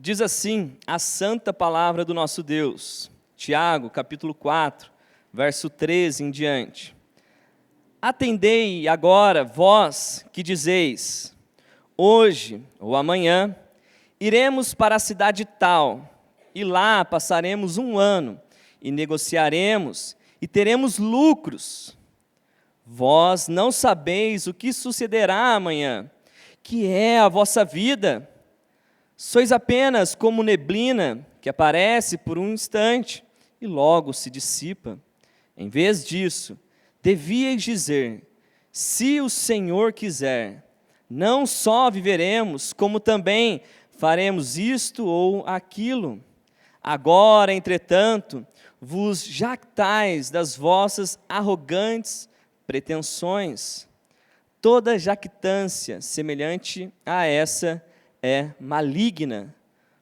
Diz assim a santa palavra do nosso Deus, Tiago, capítulo 4, verso 13 em diante. Atendei agora, vós que dizeis, hoje ou amanhã, iremos para a cidade tal, e lá passaremos um ano, e negociaremos, e teremos lucros. Vós não sabeis o que sucederá amanhã, que é a vossa vida. Sois apenas como neblina que aparece por um instante e logo se dissipa. Em vez disso, devíeis dizer, se o Senhor quiser, não só viveremos, como também faremos isto ou aquilo. Agora, entretanto, vos jactais das vossas arrogantes pretensões. Toda jactância semelhante a essa é maligna.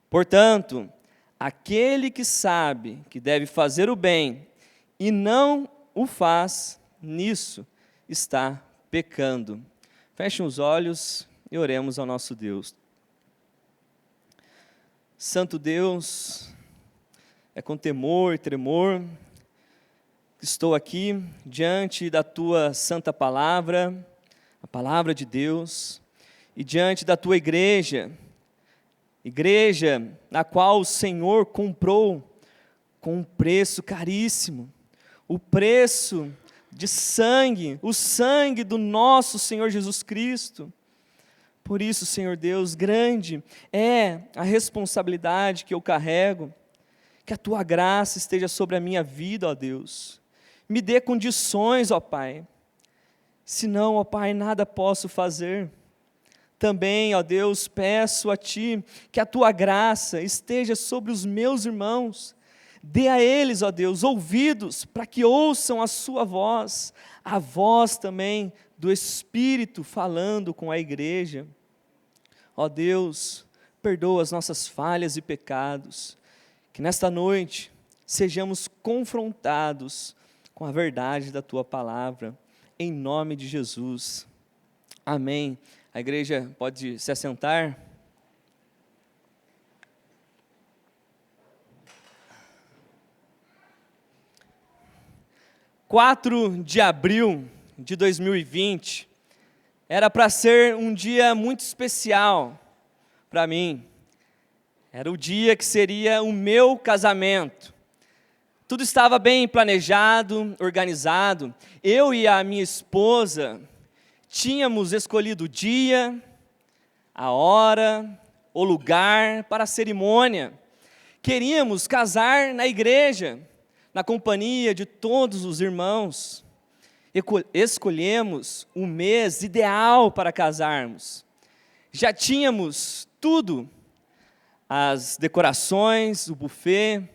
Portanto, aquele que sabe que deve fazer o bem e não o faz, nisso está pecando. Fechem os olhos e oremos ao nosso Deus. Santo Deus, é com temor e tremor que estou aqui diante da Tua santa palavra, a palavra de Deus, e diante da Tua igreja na qual o Senhor comprou com um preço caríssimo, o preço de sangue, o sangue do nosso Senhor Jesus Cristo. Por isso, Senhor Deus, grande é a responsabilidade que eu carrego, que a Tua graça esteja sobre a minha vida, ó Deus. Me dê condições, ó Pai, senão, ó Pai, nada posso fazer. Também, ó Deus, peço a Ti que a Tua graça esteja sobre os meus irmãos. Dê a eles, ó Deus, ouvidos para que ouçam a Sua voz, a voz também do Espírito falando com a igreja. Ó Deus, perdoa as nossas falhas e pecados, que nesta noite sejamos confrontados com a verdade da Tua palavra, em nome de Jesus. Amém. A igreja pode se assentar. 4 de abril de 2020 era para ser um dia muito especial para mim. Era o dia que seria o meu casamento. Tudo estava bem planejado, organizado. Eu e a minha esposa tínhamos escolhido o dia, a hora, o lugar para a cerimônia. Queríamos casar na igreja, na companhia de todos os irmãos. Escolhemos o mês ideal para casarmos. Já tínhamos tudo, as decorações, o buffet,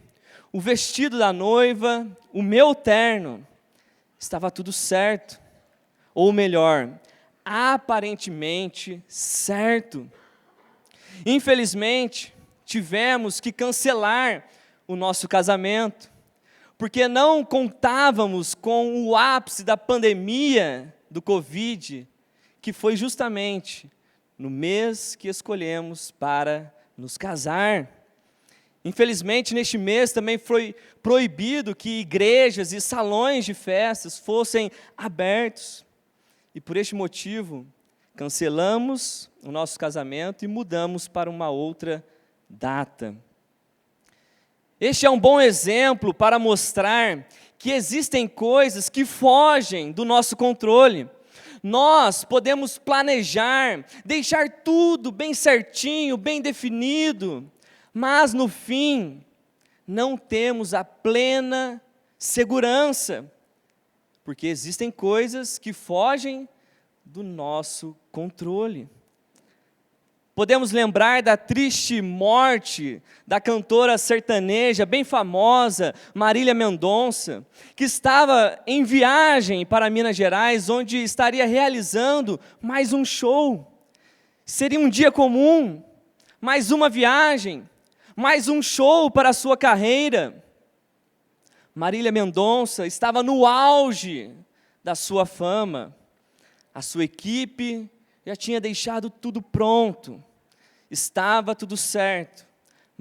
o vestido da noiva, o meu terno. Estava tudo certo. Ou melhor, aparentemente certo. Infelizmente, tivemos que cancelar o nosso casamento, porque não contávamos com o ápice da pandemia do Covid, que foi justamente no mês que escolhemos para nos casar. Infelizmente, neste mês também foi proibido que igrejas e salões de festas fossem abertos. E por este motivo, cancelamos o nosso casamento e mudamos para uma outra data. Este é um bom exemplo para mostrar que existem coisas que fogem do nosso controle. Nós podemos planejar, deixar tudo bem certinho, bem definido, mas no fim, não temos a plena segurança, porque existem coisas que fogem do nosso controle. Podemos lembrar da triste morte da cantora sertaneja bem famosa, Marília Mendonça, que estava em viagem para Minas Gerais, onde estaria realizando mais um show. Seria um dia comum, mais uma viagem, mais um show para a sua carreira. Marília Mendonça estava no auge da sua fama. A sua equipe já tinha deixado tudo pronto. Estava tudo certo.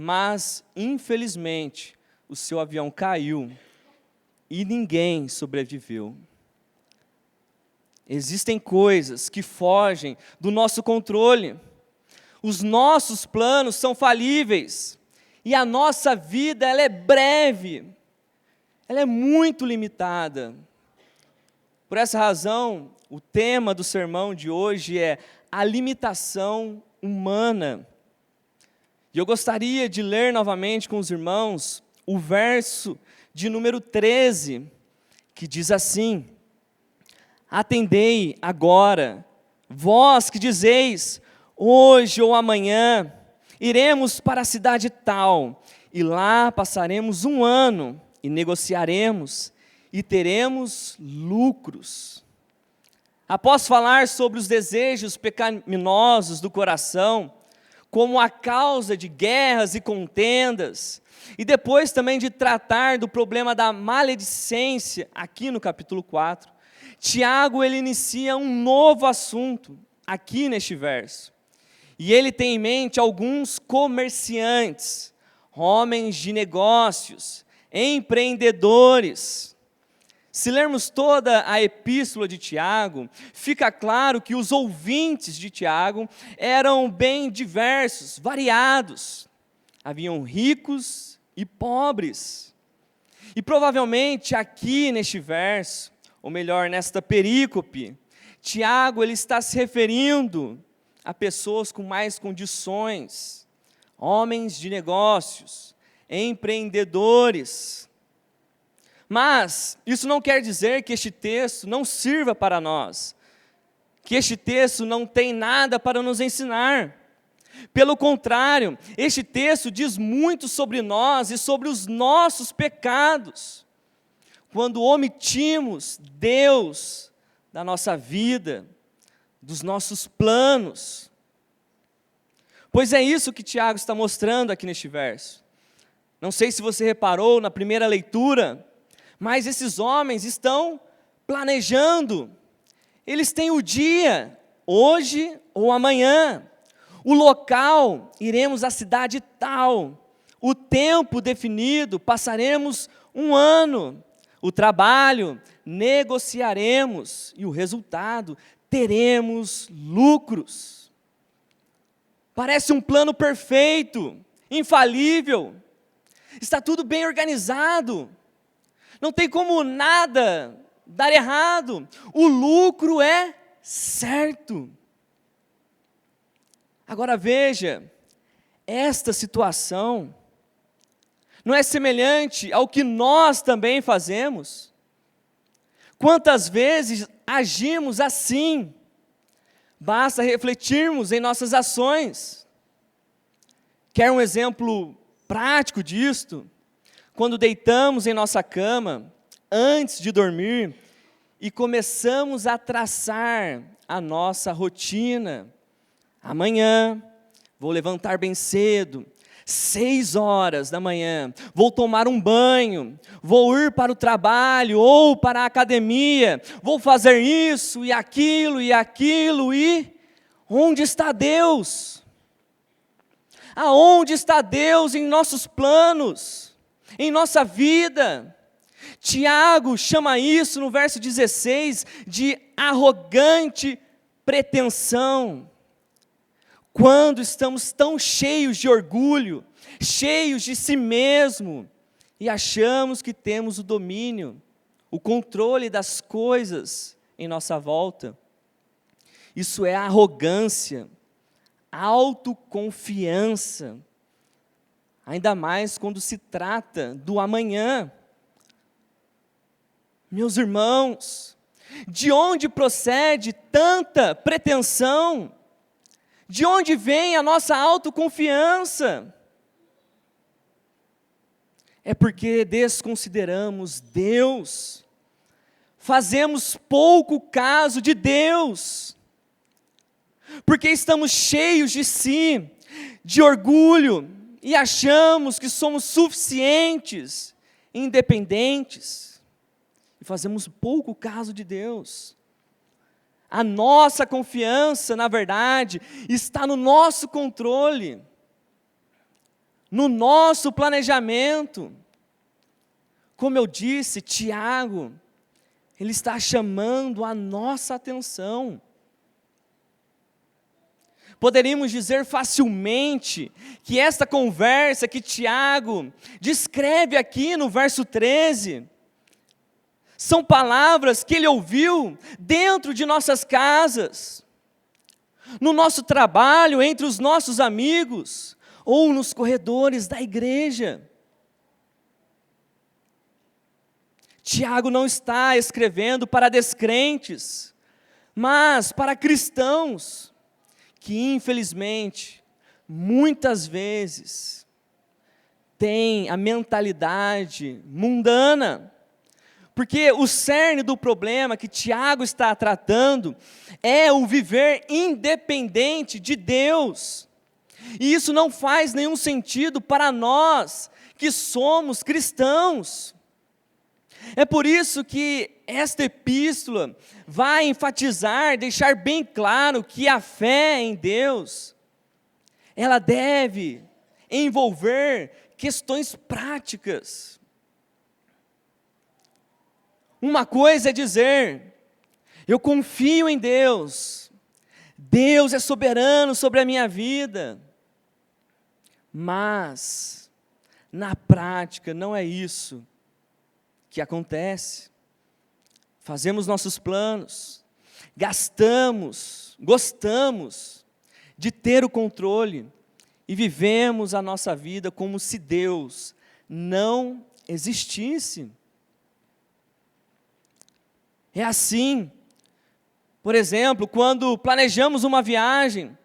mas, infelizmente, o seu avião caiu e ninguém sobreviveu. Existem coisas que fogem do nosso controle. Os nossos planos são falíveis. E a nossa vida, ela é breve. Ela é muito limitada. Por essa razão, o tema do sermão de hoje é a limitação humana. E eu gostaria de ler novamente com os irmãos o verso de número 13, que diz assim: Atendei agora, vós que dizeis, hoje ou amanhã, iremos para a cidade tal, e lá passaremos 1 ano, e negociaremos, e teremos lucros. Após falar sobre os desejos pecaminosos do coração, como a causa de guerras e contendas, e depois também de tratar do problema da maledicência, aqui no capítulo 4, Tiago, ele inicia um novo assunto, aqui neste verso. E ele tem em mente alguns comerciantes, homens de negócios, empreendedores. Se lermos toda a epístola de Tiago, fica claro que os ouvintes de Tiago eram bem diversos, variados. Haviam ricos e pobres. E provavelmente aqui neste verso, ou melhor, nesta perícope, Tiago ele está se referindo a pessoas com mais condições, homens de negócios, empreendedores. Mas isso não quer dizer que este texto não sirva para nós, que este texto não tem nada para nos ensinar. Pelo contrário, este texto diz muito sobre nós e sobre os nossos pecados. Quando omitimos Deus da nossa vida, dos nossos planos. Pois é isso que Tiago está mostrando aqui neste verso. Não sei se você reparou na primeira leitura, mas esses homens estão planejando. Eles têm o dia, hoje ou amanhã. O local, iremos à cidade tal. O tempo definido, passaremos 1 ano. O trabalho, negociaremos. E o resultado, teremos lucros. Parece um plano perfeito, infalível. Está tudo bem organizado. Não tem como nada dar errado. O lucro é certo. Agora veja, esta situação não é semelhante ao que nós também fazemos? Quantas vezes agimos assim? Basta refletirmos em nossas ações. Quer um exemplo prático disto? Quando deitamos em nossa cama, antes de dormir, e começamos a traçar a nossa rotina. Amanhã, vou levantar bem cedo, 6 horas da manhã, vou tomar um banho, vou ir para o trabalho ou para a academia, vou fazer isso e aquilo, e onde está Deus? Aonde está Deus em nossos planos, em nossa vida? Tiago chama isso no verso 16 de arrogante pretensão. Quando estamos tão cheios de orgulho, cheios de si mesmo, e achamos que temos o domínio, o controle das coisas em nossa volta. Isso é arrogância, autoconfiança, ainda mais quando se trata do amanhã. Meus irmãos, de onde procede tanta pretensão? De onde vem a nossa autoconfiança? É porque desconsideramos Deus, fazemos pouco caso de Deus, porque estamos cheios de si, de orgulho, e achamos que somos suficientes, independentes, e fazemos pouco caso de Deus. A nossa confiança, na verdade, está no nosso controle. no nosso planejamento. Como eu disse, Tiago, ele está chamando a nossa atenção. Poderíamos dizer facilmente que esta conversa que Tiago descreve aqui no verso 13, são palavras que ele ouviu dentro de nossas casas, no nosso trabalho, entre os nossos amigos, ou nos corredores da igreja. Tiago não está escrevendo para descrentes, mas para cristãos, que infelizmente, muitas vezes, têm a mentalidade mundana, porque o cerne do problema que Tiago está tratando é o viver independente de Deus, e isso não faz nenhum sentido para nós que somos cristãos. É por isso que esta epístola vai enfatizar, deixar bem claro que a fé em Deus, ela deve envolver questões práticas. Uma coisa é dizer, eu confio em Deus, Deus é soberano sobre a minha vida, mas, na prática, não é isso que acontece. Fazemos nossos planos, gostamos de ter o controle e vivemos a nossa vida como se Deus não existisse. É assim, por exemplo, quando planejamos uma viagem,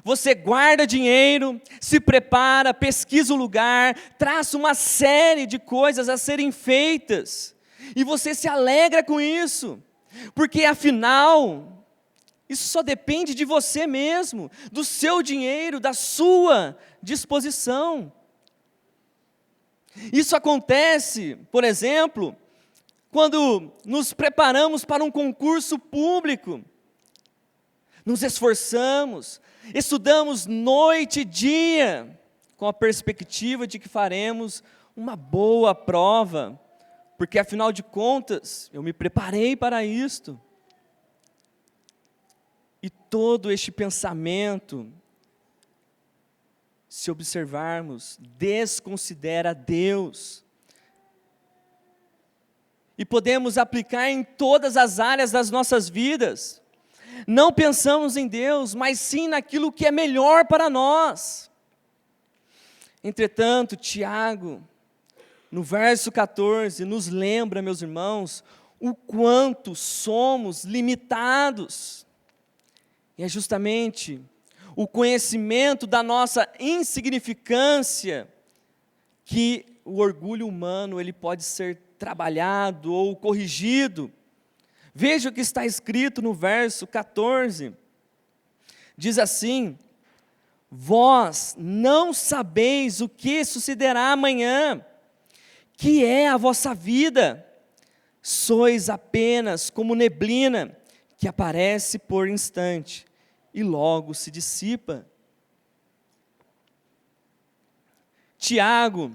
você guarda dinheiro, se prepara, pesquisa o lugar, traça uma série de coisas a serem feitas, e você se alegra com isso, porque afinal, isso só depende de você mesmo, do seu dinheiro, da sua disposição. Isso acontece, por exemplo, quando nos preparamos para um concurso público, nos esforçamos, estudamos noite e dia, com a perspectiva de que faremos uma boa prova, porque afinal de contas, eu me preparei para isto. E todo este pensamento, se observarmos, desconsidera Deus. E podemos aplicar em todas as áreas das nossas vidas. Não pensamos em Deus, mas sim naquilo que é melhor para nós. Entretanto, Tiago, no verso 14, nos lembra, meus irmãos, o quanto somos limitados. E é justamente o conhecimento da nossa insignificância que o orgulho humano ele pode ser trabalhado ou corrigido. Veja o que está escrito no verso 14, diz assim, vós não sabeis o que sucederá amanhã, que é a vossa vida, sois apenas como neblina, que aparece por instante, e logo se dissipa. Tiago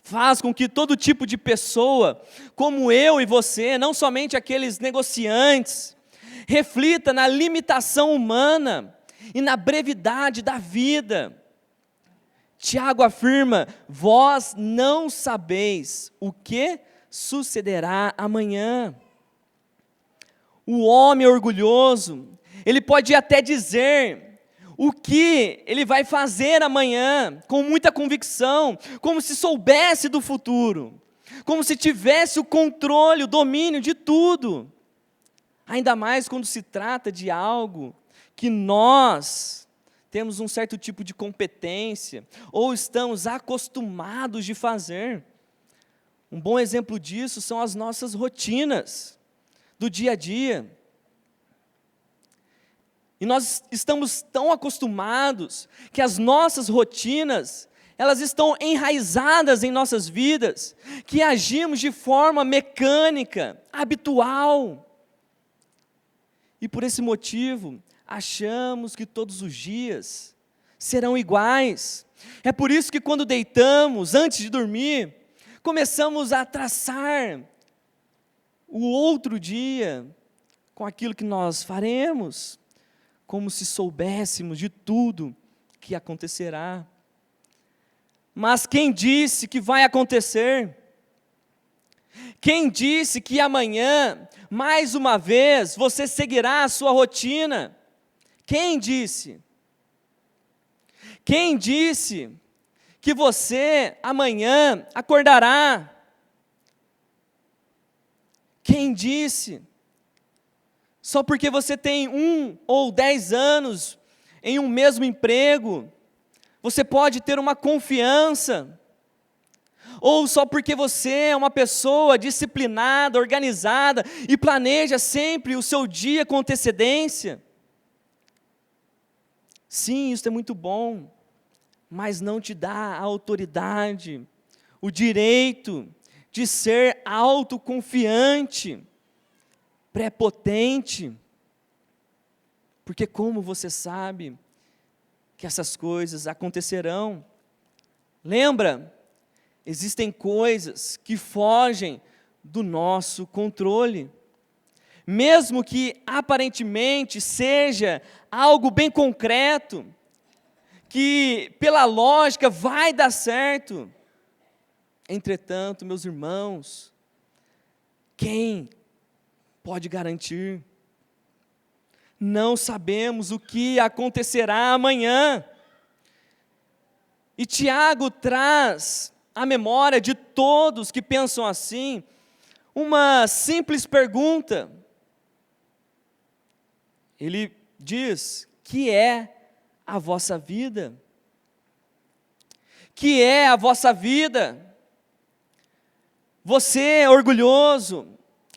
faz com que todo tipo de pessoa, como eu e você, não somente aqueles negociantes, reflita na limitação humana e na brevidade da vida. Tiago afirma, vós não sabeis o que sucederá amanhã. O homem orgulhoso, ele pode até dizer o que ele vai fazer amanhã, com muita convicção, como se soubesse do futuro, como se tivesse o controle, o domínio de tudo. Ainda mais quando se trata de algo que nós temos um certo tipo de competência, ou estamos acostumados de fazer. Um bom exemplo disso são as nossas rotinas do dia a dia. E nós estamos tão acostumados que as nossas rotinas, elas estão enraizadas em nossas vidas, que agimos de forma mecânica, habitual. E por esse motivo, achamos que todos os dias serão iguais, É por isso que quando deitamos, antes de dormir, começamos a traçar o outro dia com aquilo que nós faremos, como se soubéssemos de tudo que acontecerá. Mas quem disse que vai acontecer? Quem disse que amanhã, mais uma vez, você seguirá a sua rotina? Quem disse? Quem disse que você amanhã acordará? Quem disse? Só porque você tem 1 ou 10 anos em um mesmo emprego, você pode ter uma confiança. Ou só porque você é uma pessoa disciplinada, organizada e planeja sempre o seu dia com antecedência. Sim, isso é muito bom, mas não te dá a autoridade, o direito de ser autoconfiante, prepotente. Porque como você sabe que essas coisas acontecerão? Lembra? Existem coisas que fogem do nosso controle. Mesmo que aparentemente seja algo bem concreto, que pela lógica vai dar certo. Entretanto, meus irmãos, quem pode garantir? Não sabemos o que acontecerá amanhã. E Tiago traz à memória de todos que pensam assim, uma simples pergunta. Ele diz: que é a vossa vida? Que é a vossa vida? Você é orgulhoso,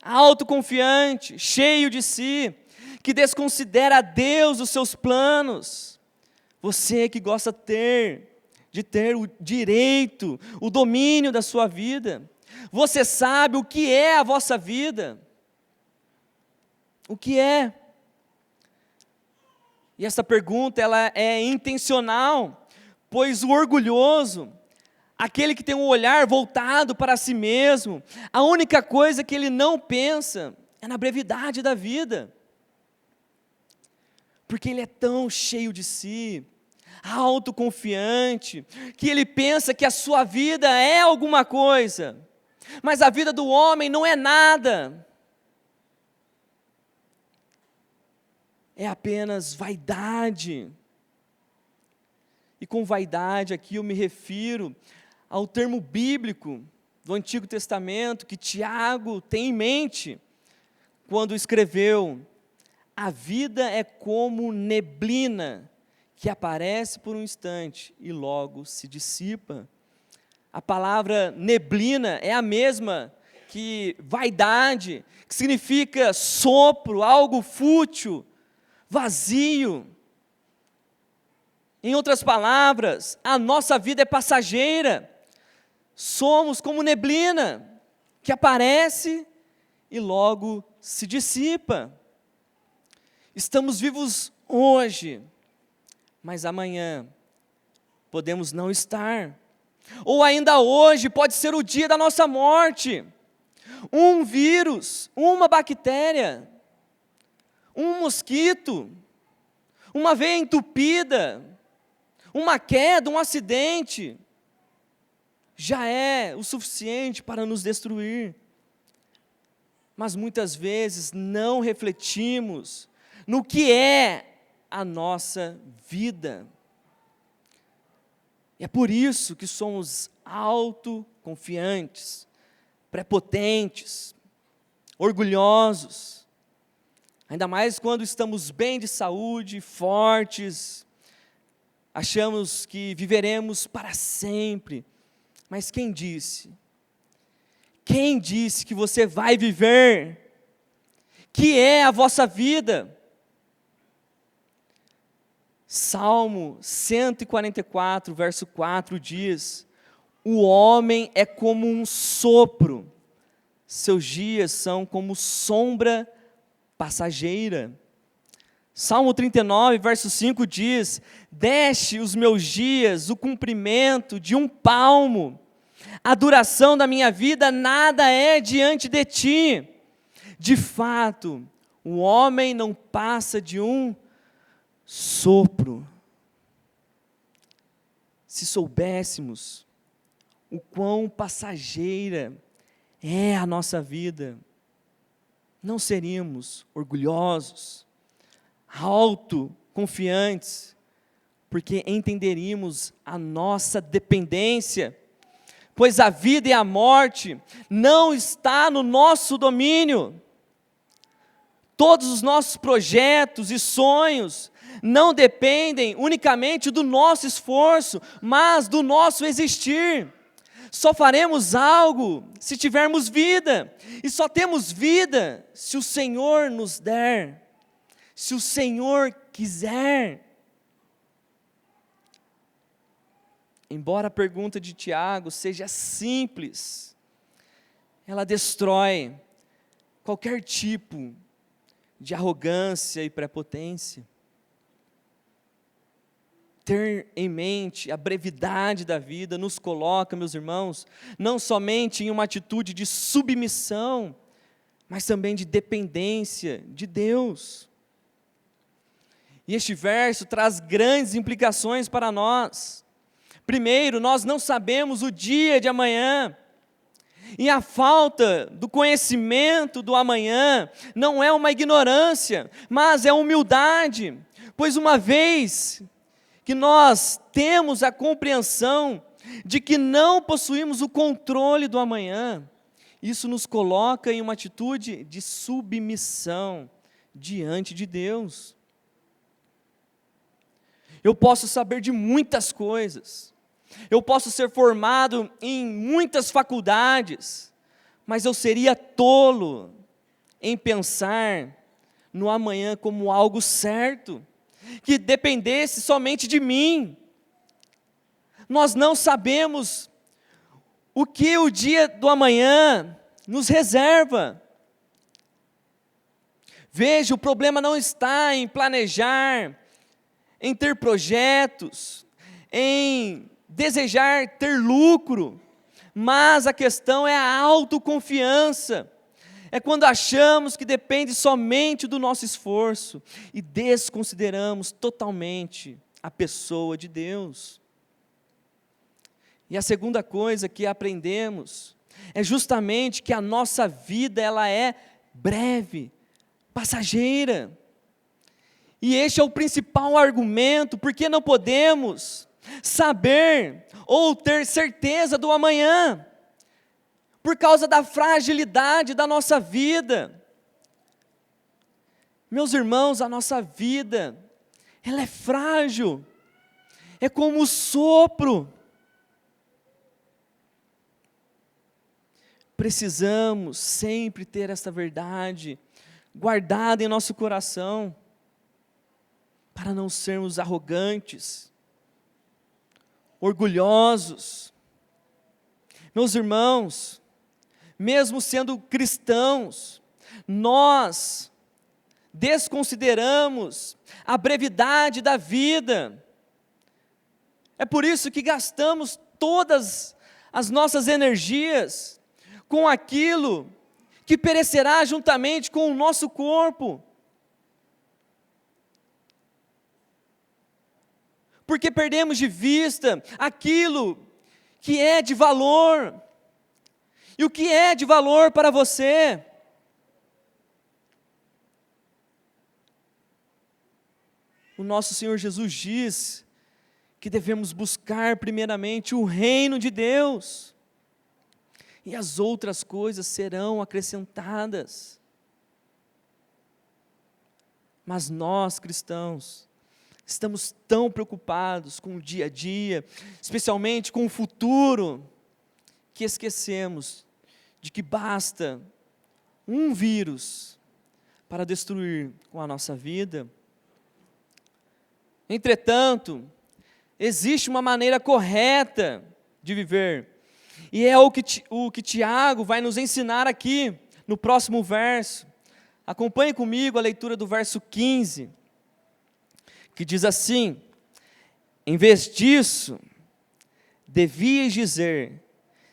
autoconfiante, cheio de si, que desconsidera a Deus os seus planos. Você que gosta de ter o direito, o domínio da sua vida. Você sabe o que é a vossa vida? O que é? E essa pergunta ela é intencional, pois o orgulhoso, aquele que tem um olhar voltado para si mesmo, a única coisa que ele não pensa é na brevidade da vida. Porque ele é tão cheio de si, autoconfiante, que ele pensa que a sua vida é alguma coisa, mas a vida do homem não é nada. É apenas vaidade. E com vaidade aqui eu me refiro ao termo bíblico do Antigo Testamento que Tiago tem em mente quando escreveu: a vida é como neblina que aparece por um instante e logo se dissipa. A palavra neblina é a mesma que vaidade, que significa sopro, algo fútil, vazio. Em outras palavras, a nossa vida é passageira. Somos como neblina, que aparece e logo se dissipa. Estamos vivos hoje, mas amanhã podemos não estar. Ou ainda hoje pode ser o dia da nossa morte. Um vírus, uma bactéria, um mosquito, uma veia entupida, uma queda, um acidente, já é o suficiente para nos destruir. Mas muitas vezes não refletimos no que é a nossa vida. E é por isso que somos autoconfiantes, prepotentes, orgulhosos. Ainda mais quando estamos bem de saúde, fortes, achamos que viveremos para sempre. Mas quem disse? Quem disse que você vai viver? Que é a vossa vida? Salmo 144, verso 4 diz: o homem é como um sopro, seus dias são como sombra passageira. Salmo 39, verso 5 diz: deste os meus dias o comprimento de um palmo, a duração da minha vida nada é diante de ti. De fato, o homem não passa de um sopro. Se soubéssemos o quão passageira é a nossa vida, não seríamos orgulhosos, autoconfiantes, porque entenderíamos a nossa dependência, pois a vida e a morte não está no nosso domínio. Todos os nossos projetos e sonhos não dependem unicamente do nosso esforço, mas do nosso existir. Só faremos algo se tivermos vida, e só temos vida se o Senhor nos der, se o Senhor quiser. Embora a pergunta de Tiago seja simples, ela destrói qualquer tipo de arrogância e prepotência. Ter em mente a brevidade da vida nos coloca, meus irmãos, não somente em uma atitude de submissão, mas também de dependência de Deus. E este verso traz grandes implicações para nós. Primeiro, nós não sabemos o dia de amanhã, e a falta do conhecimento do amanhã não é uma ignorância, mas é humildade, pois uma vez que nós temos a compreensão de que não possuímos o controle do amanhã, isso nos coloca em uma atitude de submissão diante de Deus. Eu posso saber de muitas coisas, eu posso ser formado em muitas faculdades, mas eu seria tolo em pensar no amanhã como algo certo, que dependesse somente de mim. Nós não sabemos o que o dia do amanhã nos reserva. Veja, o problema não está em planejar, em ter projetos, em desejar ter lucro, mas a questão é a autoconfiança. É quando achamos que depende somente do nosso esforço e desconsideramos totalmente a pessoa de Deus. E a segunda coisa que aprendemos é justamente que a nossa vida ela é breve, passageira. E este é o principal argumento, porque não podemos saber ou ter certeza do amanhã, por causa da fragilidade da nossa vida. Meus irmãos, a nossa vida, ela é frágil, é como o sopro. Precisamos sempre ter essa verdade guardada em nosso coração, para não sermos arrogantes, orgulhosos. Meus irmãos, mesmo sendo cristãos, nós desconsideramos a brevidade da vida. É por isso que gastamos todas as nossas energias com aquilo que perecerá juntamente com o nosso corpo. Porque perdemos de vista aquilo que é de valor. E o que é de valor para você? O nosso Senhor Jesus diz que devemos buscar primeiramente o reino de Deus, e as outras coisas serão acrescentadas. Mas nós, cristãos, estamos tão preocupados com o dia a dia, especialmente com o futuro, que esquecemos de que basta um vírus para destruir com a nossa vida. Entretanto, existe uma maneira correta de viver, e é o que Tiago vai nos ensinar aqui, no próximo verso. Acompanhe comigo a leitura do verso 15. que diz assim: em vez disso, devias dizer,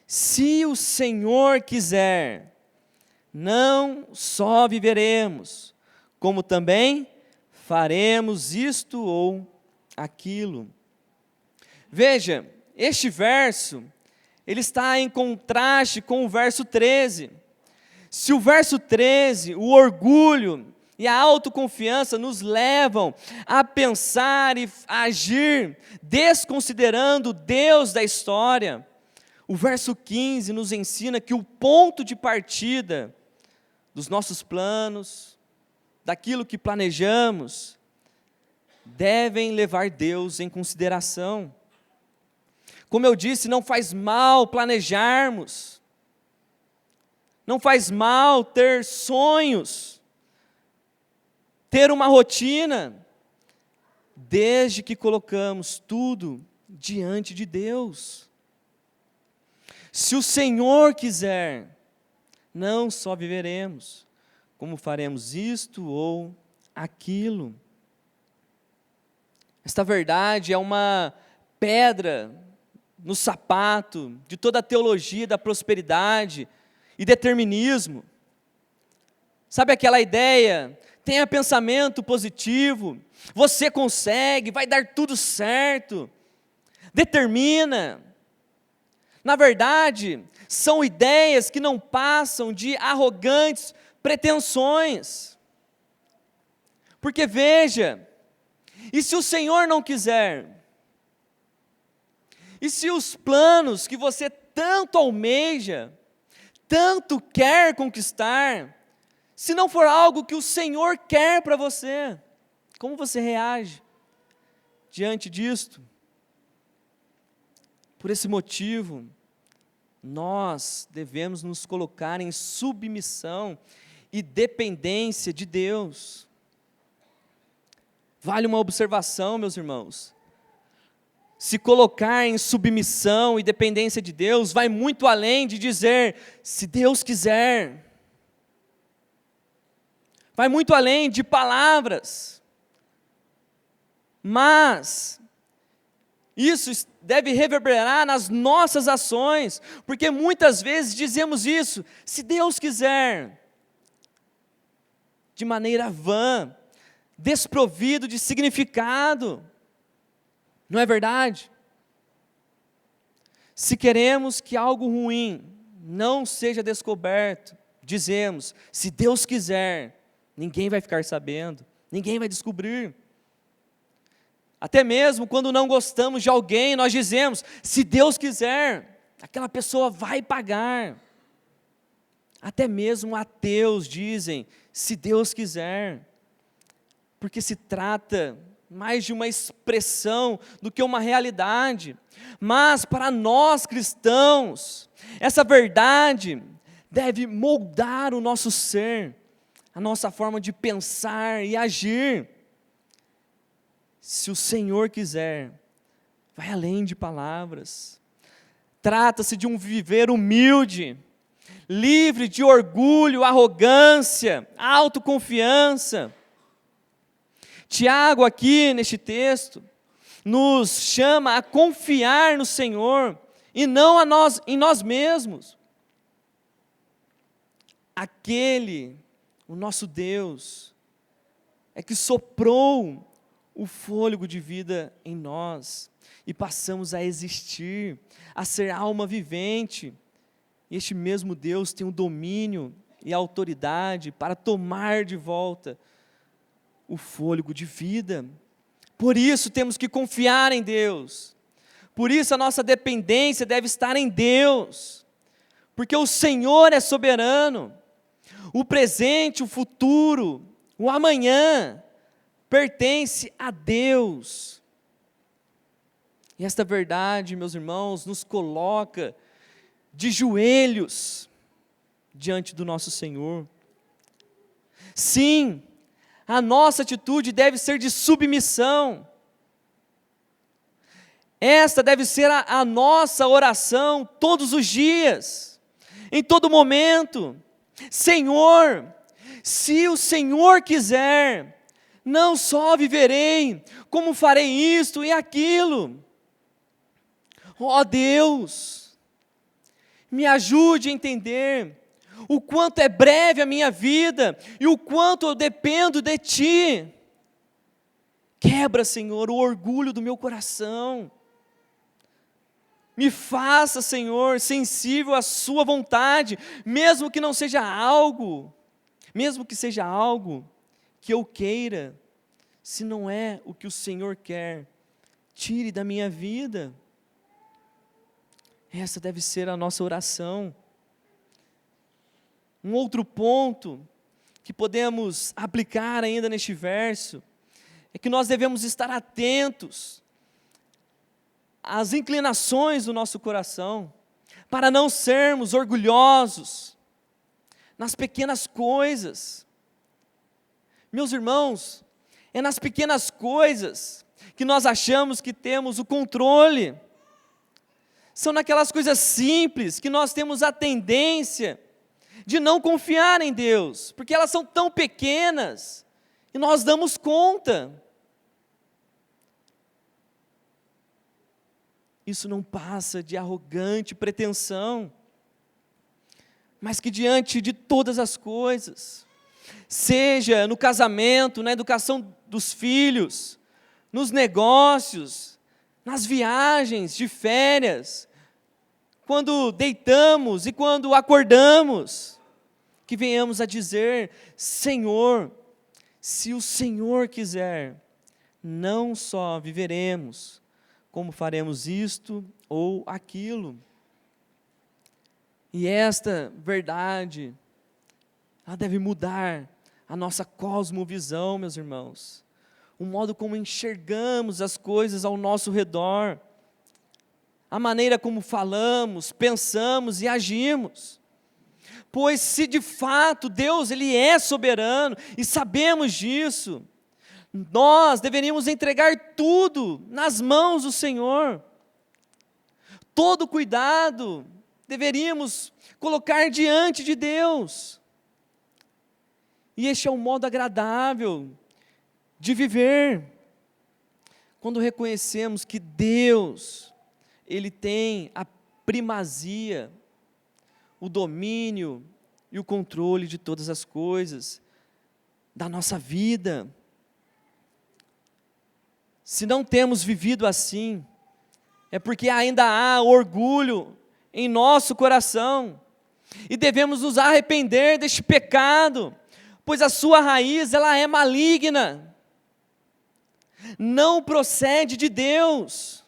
se o Senhor quiser, não só viveremos, como também faremos isto ou aquilo. Veja, este verso, ele está em contraste com o verso 13. Se o verso 13, o orgulho e a autoconfiança nos levam a pensar e agir desconsiderando o Deus da história, o verso 15 nos ensina que o ponto de partida dos nossos planos, daquilo que planejamos, devem levar Deus em consideração. Como eu disse, não faz mal planejarmos, não faz mal ter sonhos, ter uma rotina, desde que colocamos tudo diante de Deus. Se o Senhor quiser, não só viveremos, como faremos isto ou aquilo. Esta verdade é uma pedra no sapato de toda a teologia da prosperidade e determinismo. Sabe aquela ideia? Tenha pensamento positivo, você consegue, vai dar tudo certo, determina. Na verdade, são ideias que não passam de arrogantes pretensões. Porque veja, e se o Senhor não quiser? E se os planos que você tanto almeja, tanto quer conquistar, se não for algo que o Senhor quer para você, como você reage diante disto? Por esse motivo, nós devemos nos colocar em submissão e dependência de Deus. Vale uma observação, meus irmãos. Se colocar em submissão e dependência de Deus vai muito além de dizer, se Deus quiser. Vai muito além de palavras. Mas isso deve reverberar nas nossas ações, porque muitas vezes dizemos isso, se Deus quiser, de maneira vã, desprovido de significado. Não é verdade? Se queremos que algo ruim não seja descoberto, dizemos, se Deus quiser, ninguém vai ficar sabendo, ninguém vai descobrir. Até mesmo quando não gostamos de alguém, nós dizemos, se Deus quiser, aquela pessoa vai pagar. Até mesmo ateus dizem, se Deus quiser, porque se trata mais de uma expressão do que uma realidade. Mas para nós cristãos, essa verdade deve moldar o nosso ser, a nossa forma de pensar e agir. Se o Senhor quiser, vai além de palavras. Trata-se de um viver humilde, livre de orgulho, arrogância, autoconfiança. Tiago aqui neste texto nos chama a confiar no Senhor e não em nós mesmos. Aquele, o nosso Deus, é que soprou o fôlego de vida em nós e passamos a existir, a ser alma vivente. E este mesmo Deus tem o domínio e a autoridade para tomar de volta o fôlego de vida. Por isso temos que confiar em Deus. Por isso a nossa dependência deve estar em Deus. Porque o Senhor é soberano. O presente, o futuro, o amanhã pertence a Deus. E esta verdade, meus irmãos, nos coloca de joelhos diante do nosso Senhor. Sim, a nossa atitude deve ser de submissão. Esta deve ser a nossa oração todos os dias, em todo momento. Senhor, se o Senhor quiser, Não só viverei, como farei isto e aquilo. Ó Deus, me ajude a entender o quanto é breve a minha vida e o quanto eu dependo de Ti. Quebra, Senhor, o orgulho do meu coração. Me faça, Senhor, sensível à Sua vontade, mesmo que seja algo que eu queira, se não é o que o Senhor quer, tire da minha vida. Essa deve ser a nossa oração. Um outro ponto que podemos aplicar ainda neste verso, é que nós devemos estar atentos às inclinações do nosso coração, para não sermos orgulhosos nas pequenas coisas. Meus irmãos, é nas pequenas coisas que nós achamos que temos o controle. São naquelas coisas simples que nós temos a tendência de não confiar em Deus, porque elas são tão pequenas e nós damos conta. Isso não passa de arrogante pretensão, mas que diante de todas as coisas, seja no casamento, na educação dos filhos, nos negócios, nas viagens de férias, quando deitamos e quando acordamos, que venhamos a dizer: Senhor, se o Senhor quiser, não só viveremos, como faremos isto ou aquilo. E esta verdade, ela deve mudar a nossa cosmovisão, meus irmãos, o modo como enxergamos as coisas ao nosso redor, a maneira como falamos, pensamos e agimos. Pois se de fato Deus Ele é soberano, e sabemos disso, nós deveríamos entregar tudo nas mãos do Senhor. Todo cuidado deveríamos colocar diante de Deus. E este é um modo agradável de viver, quando reconhecemos que Deus, Ele tem a primazia, o domínio e o controle de todas as coisas da nossa vida. Se não temos vivido assim, é porque ainda há orgulho em nosso coração, e devemos nos arrepender deste pecado, pois a sua raiz, ela é maligna, não procede de Deus.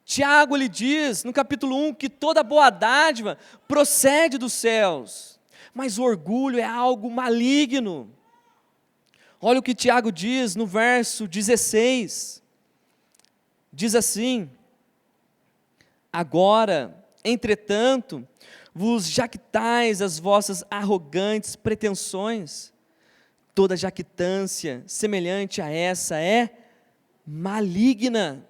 Tiago lhe diz, no capítulo 1, que toda boa dádiva procede dos céus, mas o orgulho é algo maligno. Olha o que Tiago diz no verso 16, diz assim: agora, entretanto, vos jactais as vossas arrogantes pretensões, toda jactância semelhante a essa é maligna.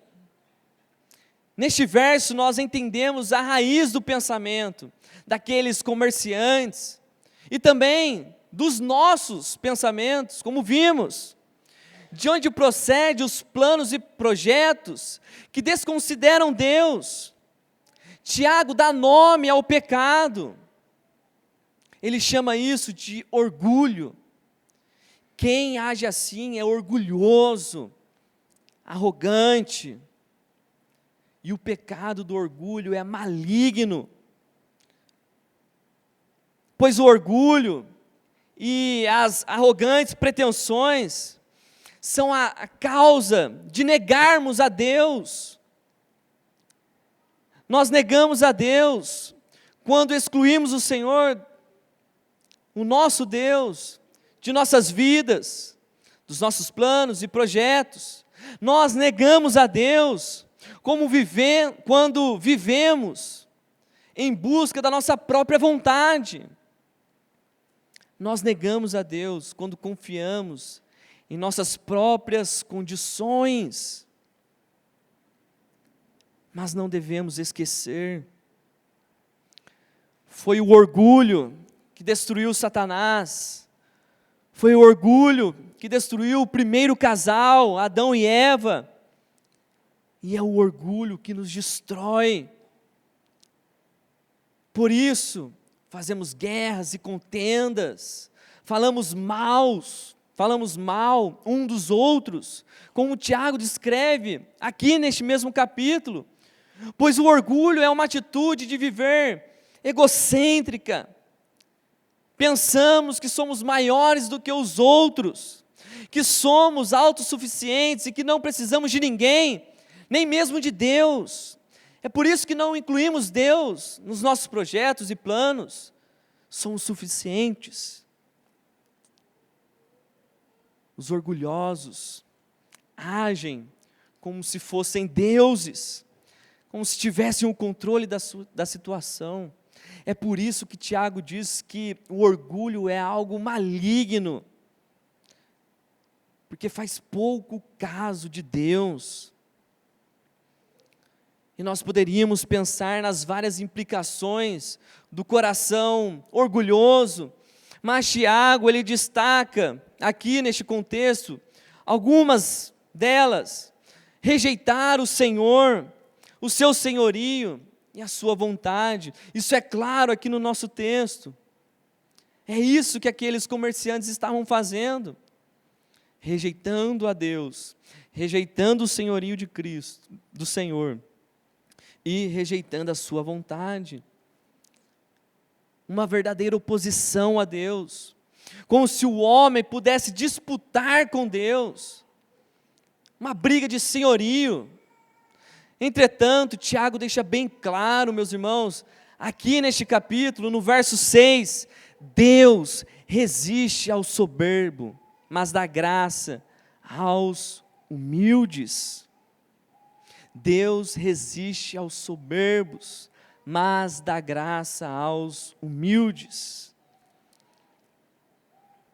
Neste verso nós entendemos a raiz do pensamento daqueles comerciantes e também dos nossos pensamentos, como vimos, de onde procedem os planos e projetos que desconsideram Deus. Tiago dá nome ao pecado, ele chama isso de orgulho. Quem age assim é orgulhoso, arrogante, e o pecado do orgulho é maligno, pois o orgulho e as arrogantes pretensões são a causa de negarmos a Deus. Nós negamos a Deus quando excluímos o Senhor, o nosso Deus, de nossas vidas, dos nossos planos e projetos. Nós negamos a Deus quando vivemos em busca da nossa própria vontade. Nós negamos a Deus quando confiamos em nossas próprias condições. Mas não devemos esquecer, foi o orgulho que destruiu Satanás, Foi o orgulho que destruiu o primeiro casal, Adão e Eva. E é o orgulho que nos destrói. Por isso, fazemos guerras e contendas, falamos mal um dos outros, como Tiago descreve aqui neste mesmo capítulo. Pois o orgulho é uma atitude de viver egocêntrica. Pensamos que somos maiores do que os outros, que somos autossuficientes e que não precisamos de ninguém, nem mesmo de Deus. É por isso que não incluímos Deus nos nossos projetos e planos. Somos suficientes. Os orgulhosos agem como se fossem deuses, como se tivessem o controle da situação. É por isso que Tiago diz que o orgulho é algo maligno, porque faz pouco caso de Deus. E nós poderíamos pensar nas várias implicações do coração orgulhoso, mas Tiago, ele destaca aqui neste contexto algumas delas: rejeitar o Senhor, o seu senhorio e a sua vontade. Isso é claro aqui no nosso texto. É isso que aqueles comerciantes estavam fazendo, rejeitando a Deus, rejeitando o senhorio de Cristo, do Senhor, e rejeitando a sua vontade. Uma verdadeira oposição a Deus, como se o homem pudesse disputar com Deus, uma briga de senhorio. Entretanto, Tiago deixa bem claro, meus irmãos, aqui neste capítulo, no verso 6, Deus resiste ao soberbo, mas dá graça aos humildes. Deus resiste aos soberbos, mas dá graça aos humildes.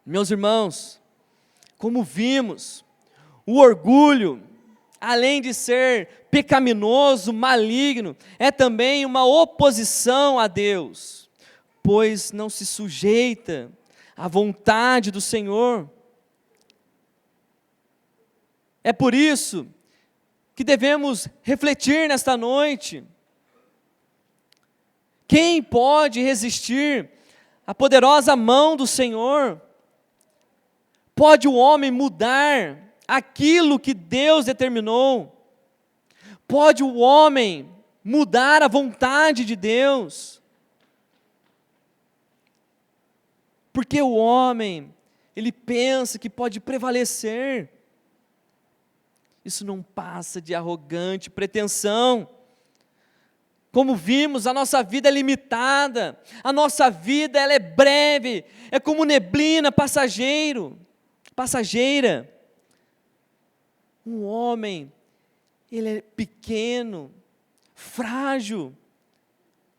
Meus irmãos, como vimos, o orgulho, além de ser pecaminoso, maligno, é também uma oposição a Deus, pois não se sujeita à vontade do Senhor. É por isso que devemos refletir nesta noite: quem pode resistir à poderosa mão do Senhor? Pode o homem mudar aquilo que Deus determinou? Pode o homem mudar a vontade de Deus? Porque o homem, ele pensa que pode prevalecer. Isso não passa de arrogante pretensão. Como vimos, a nossa vida é limitada, a nossa vida ela é breve, é como neblina passageira. Um homem, ele é pequeno, frágil,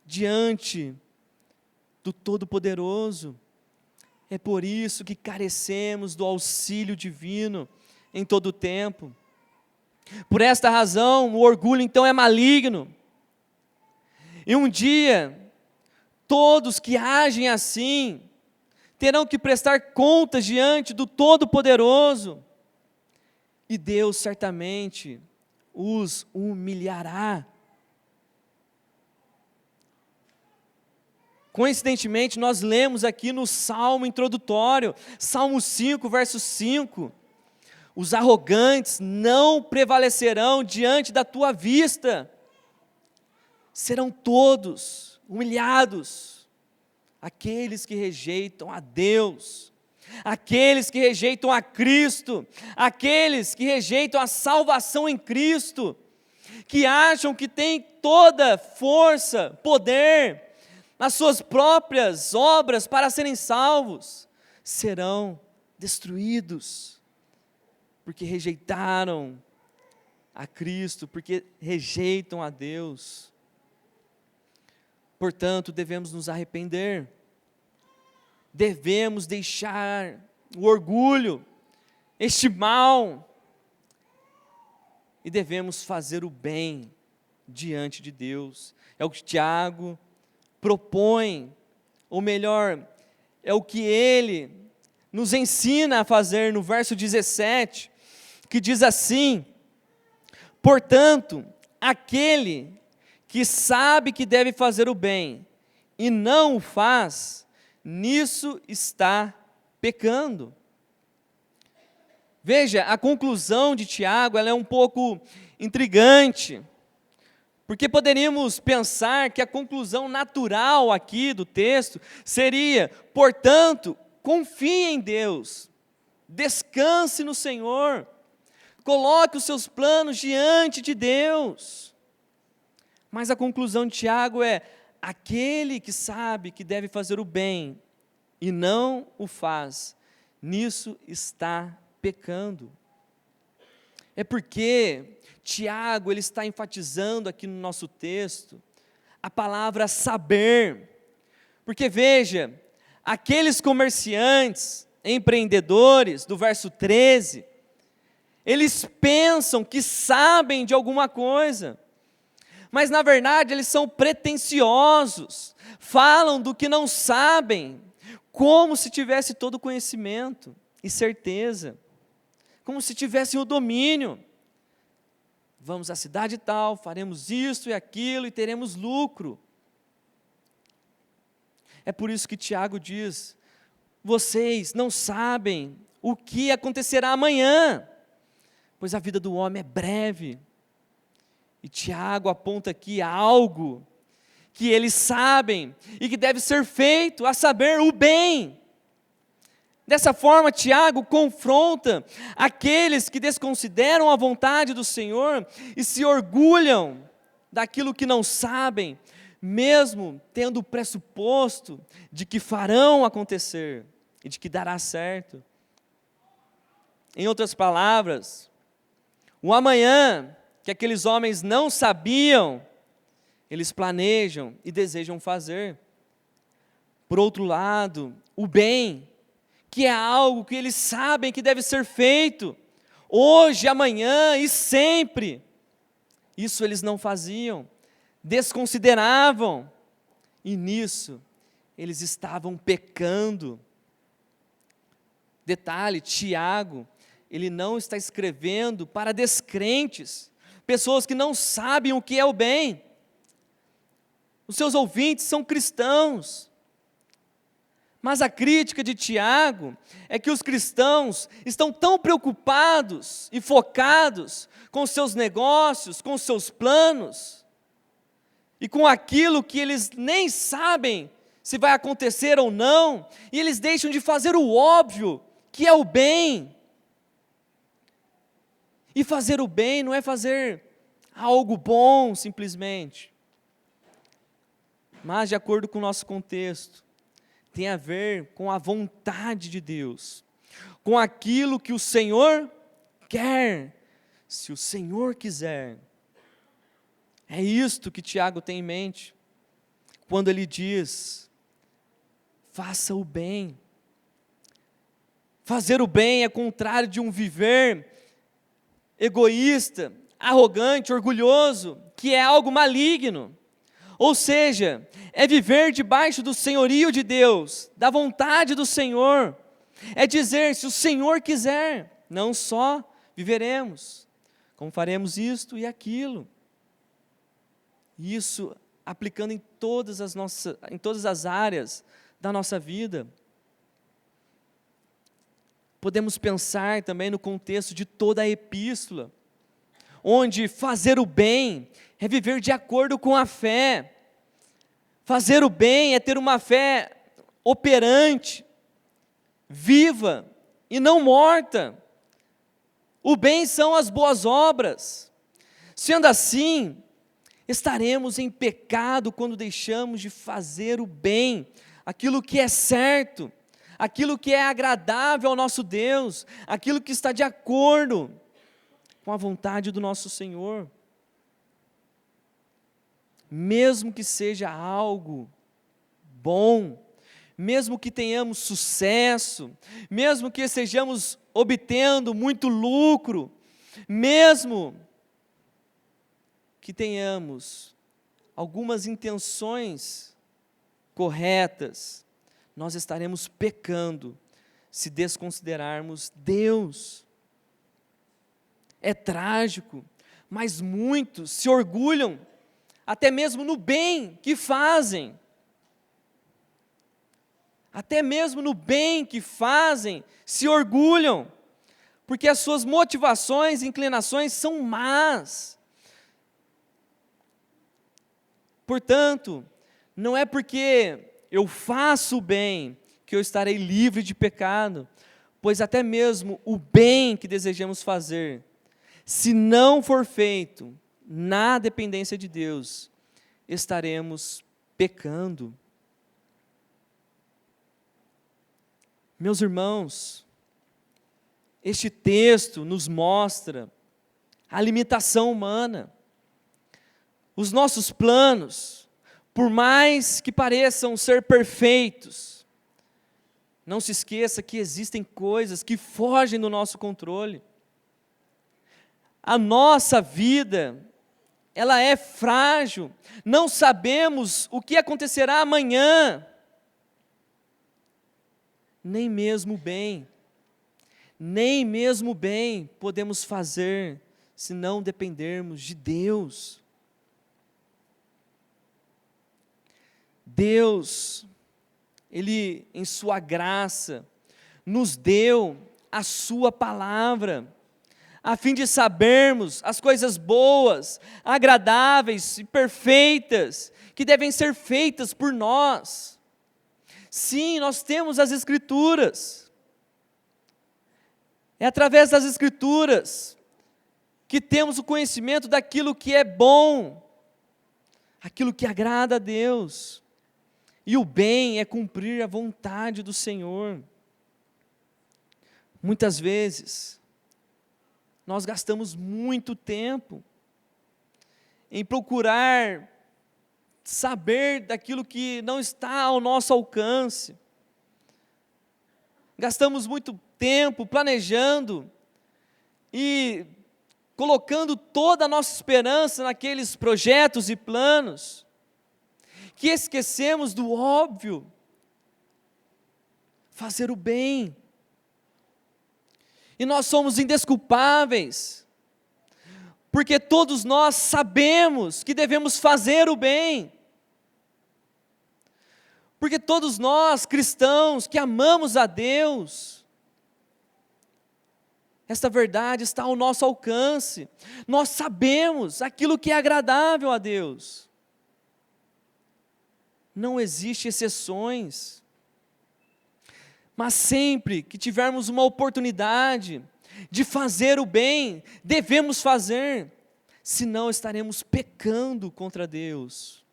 diante do Todo-Poderoso. É por isso que carecemos do auxílio divino em todo o tempo. Por esta razão, o orgulho então é maligno. E um dia, todos que agem assim, terão que prestar contas diante do Todo-Poderoso. E Deus certamente os humilhará. Coincidentemente, nós lemos aqui no Salmo introdutório, Salmo 5, verso 5, os arrogantes não prevalecerão diante da tua vista, serão todos humilhados, aqueles que rejeitam a Deus, aqueles que rejeitam a Cristo, aqueles que rejeitam a salvação em Cristo, que acham que têm toda força, poder, nas suas próprias obras para serem salvos, serão destruídos, porque rejeitaram a Cristo, porque rejeitam a Deus. Portanto, devemos nos arrepender, devemos deixar o orgulho, este mal, e devemos fazer o bem diante de Deus. É o que Tiago propõe, ou melhor, é o que ele nos ensina a fazer no verso 17, que diz assim: portanto, aquele que sabe que deve fazer o bem e não o faz, nisso está pecando. Veja, a conclusão de Tiago, ela é um pouco intrigante, porque poderíamos pensar que a conclusão natural aqui do texto seria: portanto, confie em Deus, descanse no Senhor, coloque os seus planos diante de Deus. Mas a conclusão de Tiago é: aquele que sabe que deve fazer o bem e não o faz, nisso está pecando. É porque Tiago, ele está enfatizando aqui no nosso texto a palavra saber. Porque veja, aqueles comerciantes, empreendedores, do verso 13, eles pensam que sabem de alguma coisa, mas na verdade eles são pretensiosos, falam do que não sabem, como se tivesse todo o conhecimento e certeza, como se tivessem o domínio. Vamos à cidade tal, faremos isso e aquilo e teremos lucro. É por isso que Tiago diz: vocês não sabem o que acontecerá amanhã, pois a vida do homem é breve. E Tiago aponta aqui algo que eles sabem e que deve ser feito, a saber, o bem. Dessa forma, Tiago confronta aqueles que desconsideram a vontade do Senhor e se orgulham daquilo que não sabem, mesmo tendo o pressuposto de que farão acontecer e de que dará certo. Em outras palavras, o amanhã que aqueles homens não sabiam, eles planejam e desejam fazer. Por outro lado, o bem, que é algo que eles sabem que deve ser feito, hoje, amanhã e sempre, isso eles não faziam, desconsideravam, e nisso eles estavam pecando. Detalhe, Tiago, ele não está escrevendo para descrentes, pessoas que não sabem o que é o bem. Os seus ouvintes são cristãos. Mas a crítica de Tiago é que os cristãos estão tão preocupados e focados com seus negócios, com seus planos, e com aquilo que eles nem sabem se vai acontecer ou não, e eles deixam de fazer o óbvio, que é o bem. E fazer o bem não é fazer algo bom simplesmente, mas de acordo com o nosso contexto, tem a ver com a vontade de Deus, com aquilo que o Senhor quer, se o Senhor quiser. É isto que Tiago tem em mente, quando ele diz: faça o bem. Fazer o bem é contrário de um viver egoísta, arrogante, orgulhoso, que é algo maligno. Ou seja, é viver debaixo do senhorio de Deus, da vontade do Senhor. É dizer, se o Senhor quiser, não só viveremos, como faremos isto e aquilo. Isso aplicando em todas as áreas da nossa vida. Podemos pensar também no contexto de toda a epístola, onde fazer o bem é viver de acordo com a fé. Fazer o bem é ter uma fé operante, viva e não morta. O bem são as boas obras. Sendo assim, estaremos em pecado quando deixamos de fazer o bem, aquilo que é certo, aquilo que é agradável ao nosso Deus, aquilo que está de acordo com a vontade do nosso Senhor. Mesmo que seja algo bom, mesmo que tenhamos sucesso, mesmo que estejamos obtendo muito lucro, mesmo que tenhamos algumas intenções corretas, nós estaremos pecando se desconsiderarmos Deus. É trágico, mas muitos se orgulham, até mesmo no bem que fazem. Até mesmo no bem que fazem, se orgulham, porque as suas motivações e inclinações são más. Portanto, não é porque eu faço o bem que eu estarei livre de pecado, pois até mesmo o bem que desejamos fazer, se não for feito na dependência de Deus, estaremos pecando. Meus irmãos, este texto nos mostra a limitação humana. Os nossos planos, por mais que pareçam ser perfeitos, não se esqueça que existem coisas que fogem do nosso controle. A nossa vida, ela é frágil, não sabemos o que acontecerá amanhã, nem mesmo o bem podemos fazer se não dependermos de Deus. Deus, Ele, em sua graça, nos deu a sua palavra, a fim de sabermos as coisas boas, agradáveis e perfeitas, que devem ser feitas por nós. Sim, nós temos as Escrituras. É através das Escrituras que temos o conhecimento daquilo que é bom, aquilo que agrada a Deus. E o bem é cumprir a vontade do Senhor. Muitas vezes, nós gastamos muito tempo em procurar saber daquilo que não está ao nosso alcance. Gastamos muito tempo planejando e colocando toda a nossa esperança naqueles projetos e planos, que esquecemos do óbvio, fazer o bem. E nós somos indesculpáveis, porque todos nós sabemos que devemos fazer o bem. Porque todos nós, cristãos, que amamos a Deus, esta verdade está ao nosso alcance. Nós sabemos aquilo que é agradável a Deus. Não existe exceções. Mas sempre que tivermos uma oportunidade de fazer o bem, devemos fazer, senão estaremos pecando contra Deus.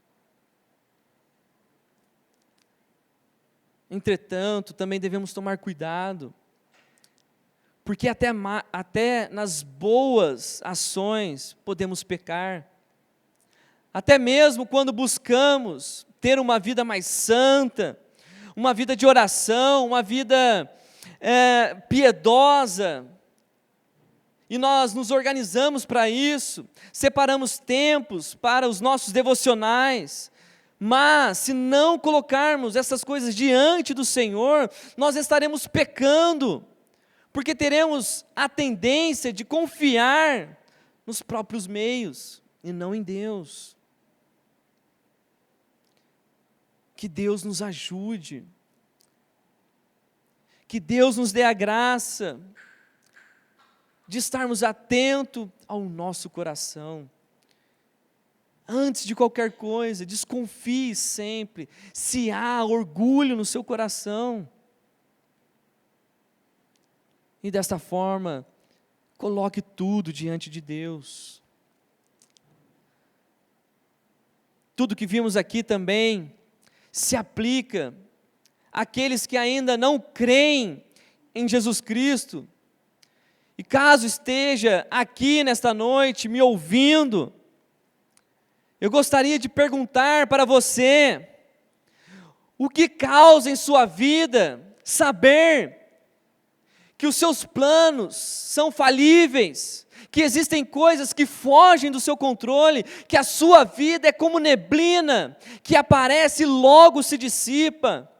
Entretanto, também devemos tomar cuidado, porque até nas boas ações podemos pecar. Até mesmo quando buscamos ter uma vida mais santa, uma vida de oração, uma vida piedosa, e nós nos organizamos para isso, separamos tempos para os nossos devocionais, mas se não colocarmos essas coisas diante do Senhor, nós estaremos pecando, porque teremos a tendência de confiar nos próprios meios e não em Deus. Que Deus nos ajude, que Deus nos dê a graça de estarmos atentos ao nosso coração. Antes de qualquer coisa, desconfie sempre se há orgulho no seu coração. E desta forma, coloque tudo diante de Deus. Tudo que vimos aqui também se aplica àqueles que ainda não creem em Jesus Cristo. E caso esteja aqui nesta noite me ouvindo, eu gostaria de perguntar para você: o que causa em sua vida saber que os seus planos são falíveis, que existem coisas que fogem do seu controle, que a sua vida é como neblina, que aparece e logo se dissipa?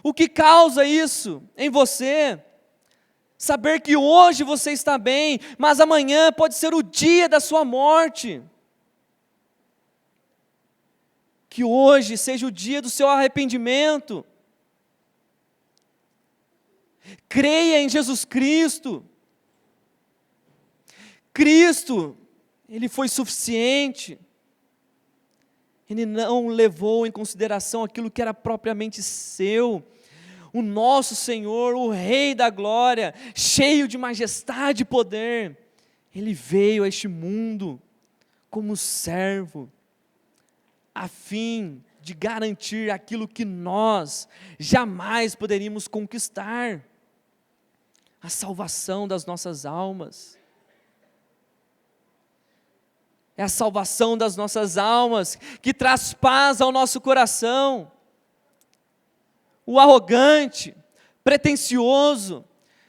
O que causa isso em você? Saber que hoje você está bem, mas amanhã pode ser o dia da sua morte. Que hoje seja o dia do seu arrependimento. Creia em Jesus Cristo. Cristo, Ele foi suficiente. Ele não levou em consideração aquilo que era propriamente seu. O nosso Senhor, o Rei da Glória, cheio de majestade e poder, Ele veio a este mundo como servo, a fim de garantir aquilo que nós jamais poderíamos conquistar, a salvação das nossas almas. É a salvação das nossas almas que traz paz ao nosso coração. O arrogante, pretensioso,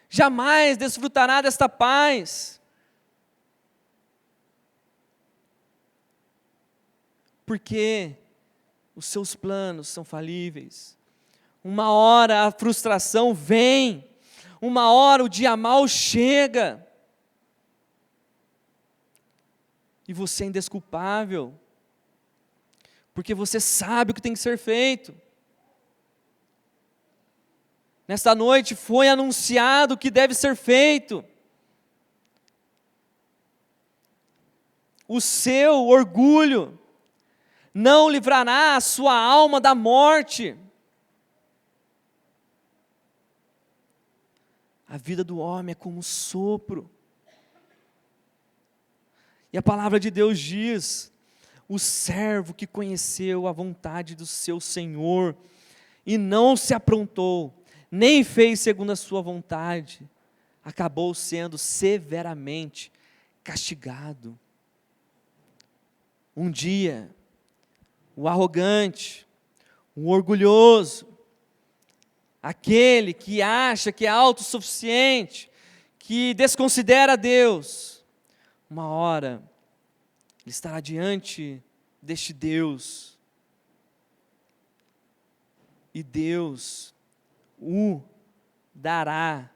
jamais desfrutará desta paz. Porque os seus planos são falíveis. Uma hora a frustração vem, uma hora o dia mau chega. E você é indesculpável, porque você sabe o que tem que ser feito. Nesta noite foi anunciado o que deve ser feito. O seu orgulho não livrará a sua alma da morte. A vida do homem é como um sopro. E a palavra de Deus diz: o servo que conheceu a vontade do seu Senhor e não se aprontou, nem fez segundo a sua vontade, acabou sendo severamente castigado. Um dia, o arrogante, o orgulhoso, aquele que acha que é autossuficiente, que desconsidera Deus, uma hora ele estará diante deste Deus, e Deus o dará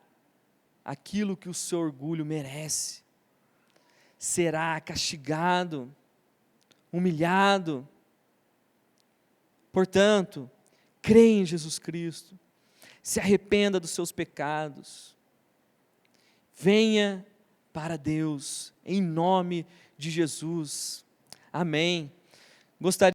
aquilo que o seu orgulho merece. Será castigado, humilhado. Portanto, creia em Jesus Cristo, se arrependa dos seus pecados, venha para Deus, em nome de Jesus. Amém. Gostaria